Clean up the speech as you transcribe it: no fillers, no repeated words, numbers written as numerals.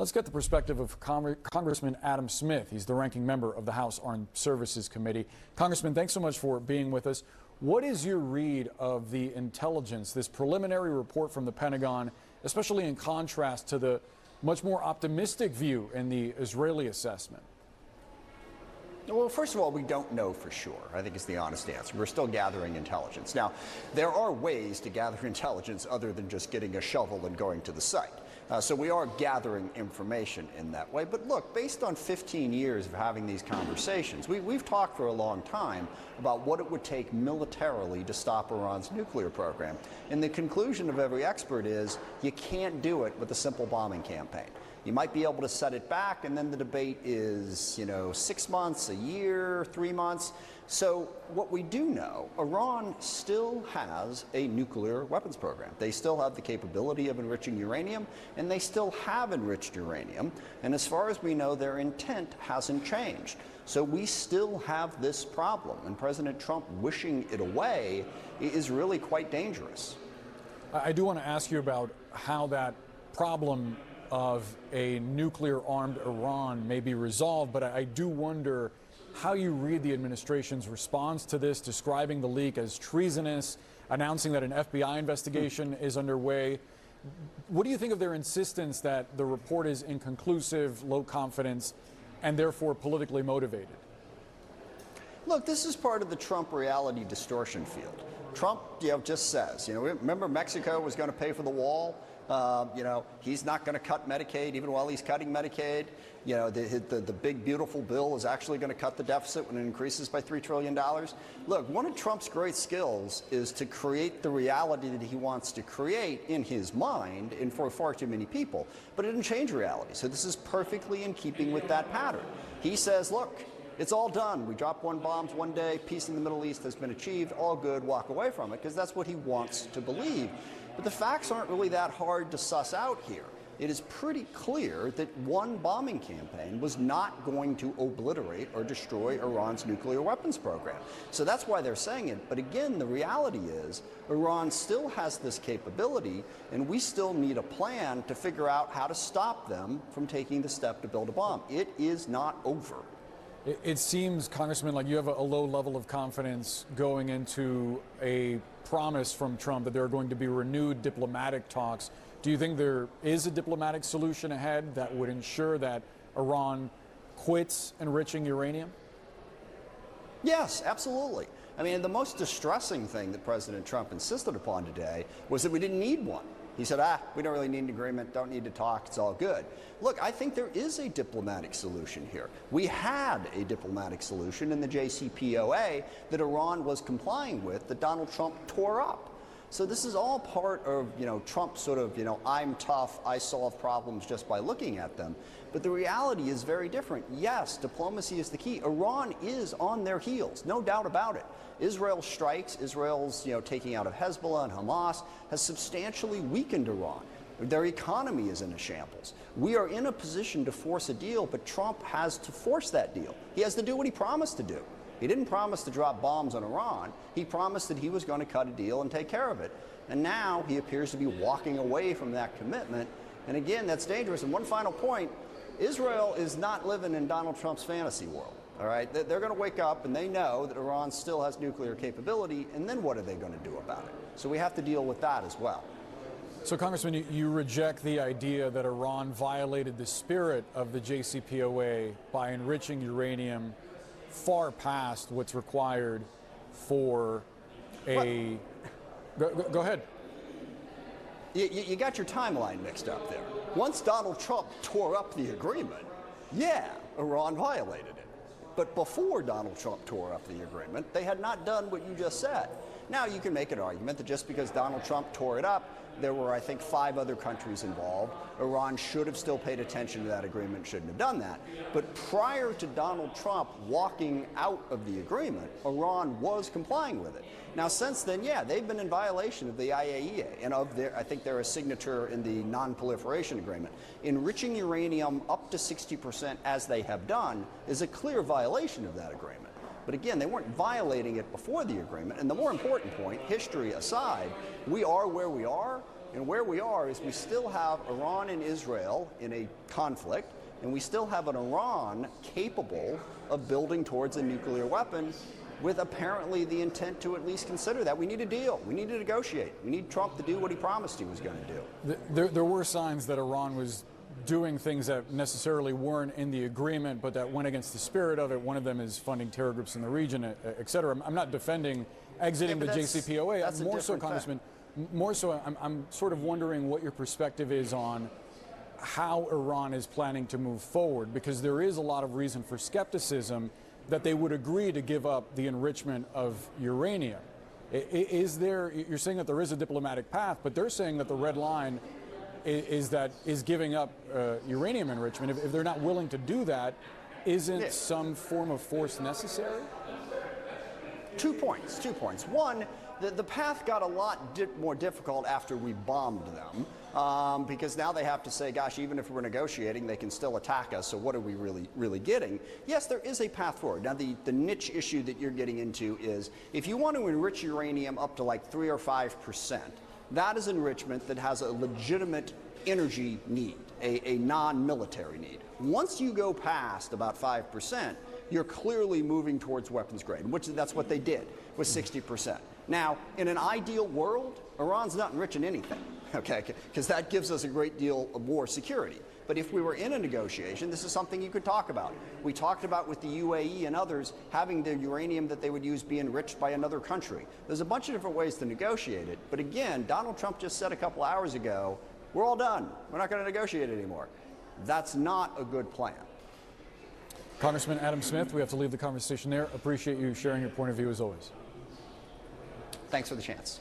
Let's get the perspective of Congressman Adam Smith. He's the ranking member of the House Armed Services Committee. Congressman, thanks so much for being with us. What is your read of the intelligence, this preliminary report from the Pentagon, especially in contrast to the much more optimistic view in the Israeli assessment? Well, first of all, we don't know for sure, I think is the honest answer. We're still gathering intelligence. Now, there are ways to gather intelligence other than just getting a shovel and going to the site. So we are gathering information in that way. But look, based on 15 years of having these conversations, we've talked for a long time about what it would take militarily to stop Iran's nuclear program. And the conclusion of every expert is you can't do it with a simple bombing campaign. You might be able to set it back, and then the debate is, 6 months, a year, 3 months. So what we do know, Iran still has a nuclear weapons program. They still have the capability of enriching uranium, and they still have enriched uranium. And as far as we know, their intent hasn't changed. So we still have this problem, and President Trump wishing it away is really quite dangerous. I do want to ask you about how that problem of a nuclear-armed Iran may be resolved, but I do wonder how you read the administration's response to this, describing the leak as treasonous, announcing that an FBI investigation is underway. What do you think of their insistence that the report is inconclusive, low confidence, and therefore politically motivated? Look, this is part of the Trump reality distortion field. Trump, just says, remember Mexico was going to pay for the wall? He's not going to cut Medicaid, even while he's cutting Medicaid. The big, beautiful bill is actually going to cut the deficit when it increases by $3 trillion. Look, one of Trump's great skills is to create the reality that he wants to create in his mind and for far too many people. But it didn't change reality. So this is perfectly in keeping with that pattern. He says, look, it's all done. We dropped 1 bomb one day. Peace in the Middle East has been achieved. All good. Walk away from it, because that's what he wants to believe. But the facts aren't really that hard to suss out here. It is pretty clear that one bombing campaign was not going to obliterate or destroy Iran's nuclear weapons program. So that's why they're saying it. But again, the reality is Iran still has this capability, and we still need a plan to figure out how to stop them from taking the step to build a bomb. It is not over. It seems, Congressman, like you have a low level of confidence going into a promise from Trump that there are going to be renewed diplomatic talks. Do you think there is a diplomatic solution ahead that would ensure that Iran quits enriching uranium? Yes, absolutely. I mean, the most distressing thing that President Trump insisted upon today was that we didn't need one. He said, we don't really need an agreement, don't need to talk, it's all good. Look, I think there is a diplomatic solution here. We had a diplomatic solution in the JCPOA that Iran was complying with that Donald Trump tore up. So this is all part of, Trump's sort of, I'm tough, I solve problems just by looking at them. But the reality is very different. Yes, diplomacy is the key. Iran is on their heels, no doubt about it. Israel strikes, Israel's, taking out of Hezbollah and Hamas has substantially weakened Iran. Their economy is in a shambles. We are in a position to force a deal, but Trump has to force that deal. He has to do what he promised to do. He didn't promise to drop bombs on Iran. He promised that he was going to cut a deal and take care of it. And now he appears to be walking away from that commitment. And again, that's dangerous. And one final point, Israel is not living in Donald Trump's fantasy world. All right, they're going to wake up and they know that Iran still has nuclear capability, and then what are they going to do about it? So we have to deal with that as well. So, Congressman, you reject the idea that Iran violated the spirit of the JCPOA by enriching uranium far past what's required for a... Go ahead. You got your timeline mixed up there. Once Donald Trump tore up the agreement, yeah, Iran violated it. But before Donald Trump tore up the agreement, they had not done what you just said. Now, you can make an argument that just because Donald Trump tore it up, there were, I think, 5 other countries involved. Iran should have still paid attention to that agreement, shouldn't have done that. But prior to Donald Trump walking out of the agreement, Iran was complying with it. Now, since then, yeah, they've been in violation of the IAEA and of their, I think they're a signature in the non-proliferation agreement. Enriching uranium up to 60%, as they have done, is a clear violation of that agreement. But again, they weren't violating it before the agreement. And the more important point, history aside, we are where we are And where we are is we still have Iran and Israel in a conflict, and we still have an Iran capable of building towards a nuclear weapon with apparently the intent to at least consider that. We need a deal. We need to negotiate. We need Trump to do what he promised he was going to do. There were signs that Iran was doing things that necessarily weren't in the agreement, but that went against the spirit of it. One of them is funding terror groups in the region, et cetera. I'm not defending exiting the JCPOA. More so, Congressman, more so, I'm sort of wondering what your perspective is on how Iran is planning to move forward, because there is a lot of reason for skepticism that they would agree to give up the enrichment of uranium. Is there, you're saying that there is a diplomatic path, but they're saying that the red line is giving up uranium enrichment. If they're not willing to do that, isn't some form of force necessary? 2 points. One, the path got a lot more difficult after we bombed them, because now they have to say, gosh, even if we're negotiating, they can still attack us, so what are we really getting? Yes, there is a path forward. Now, the niche issue that you're getting into is if you want to enrich uranium up to like 3 or 5%, that is enrichment that has a legitimate energy need, a non-military need. Once you go past about 5%, you're clearly moving towards weapons grade, which that's what they did with 60%. Now, in an ideal world, Iran's not enriching anything, okay, because that gives us a great deal of more security. But if we were in a negotiation, this is something you could talk about. We talked about with the UAE and others having the uranium that they would use be enriched by another country. There's a bunch of different ways to negotiate it. But again, Donald Trump just said a couple hours ago, we're all done. We're not going to negotiate anymore. That's not a good plan. Congressman Adam Smith, we have to leave the conversation there. Appreciate you sharing your point of view as always. Thanks for the chance.